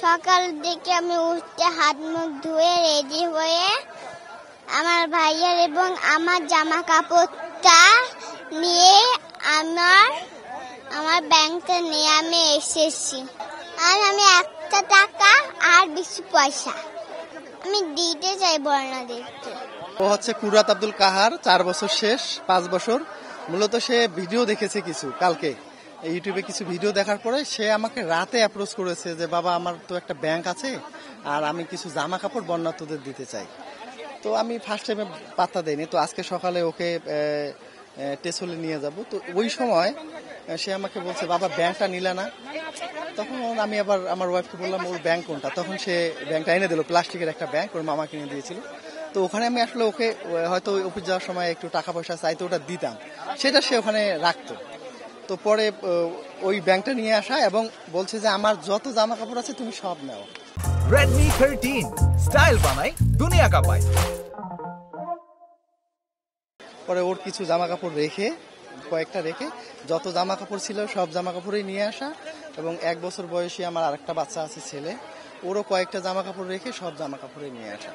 সকাল থেকে আমি উঠতে হাত মুখ ধুয়ে রেডি হয়ে আমার ভাইয়ের এবং আমার জামা কাপড়টা নিয়ে আমার ব্যাংকে নিয়ে আমি এসেছি। আর আমি 1 টাকা আর 20 পয়সা আমি দিতে চাই বর্ণাদেরকে। ও হচ্ছে কুরাত আব্দুল কাহার, 4 বছর শেষ, 5 বছর। মূলত সে ভিডিও দেখেছে কিছু, কালকে ইউটিউবে কিছু ভিডিও দেখার পরে সে আমাকে রাতে অ্যাপ্রোচ করেছে যে বাবা আমার তো একটা ব্যাংক আছে আর আমি কিছু জামা কাপড় বন্যার্থদের দিতে চাই। তো আমি ফার্স্ট টাইমে পাত্তা দেইনি। তো আজকে সকালে ওকে টেসলে নিয়ে যাব। তো ওই সময় সে আমাকে বলছে বাবা ব্যাংকটা নিলে না। তখন আমি আবার আমার ওয়াইফকে বললাম ওর ব্যাংক কোনটা। তখন সে ব্যাংকটা এনে দিল, প্লাস্টিকের একটা ব্যাংক, ওর মামা কিনে দিয়েছিল। তো ওখানে আমি আসলে ওকে হয়তো অফিস যাওয়ার সময় একটু টাকা পয়সা চাইতে ওটা দিতাম, সেটা সে ওখানে রাখতো। তো পরে ওই ব্যাংকটা নিয়ে আসা এবং বলছে যে আমার যত জামা কাপড় আছে তুমি সব নাও। Redmi 13 স্টাইল বানাই দুনিয়া কাঁপায়। পরে ওর কিছু জামা কাপড় কয়েকটা রেখে যত জামা কাপড় ছিল সব জামা কাপড়ই নিয়ে আসা এবং 1 বছর বয়সী আমার আরেকটা বাচ্চা আছে ছেলে, ওরও কয়েকটা জামা কাপড় রেখে সব জামা কাপড়ই নিয়ে আসা।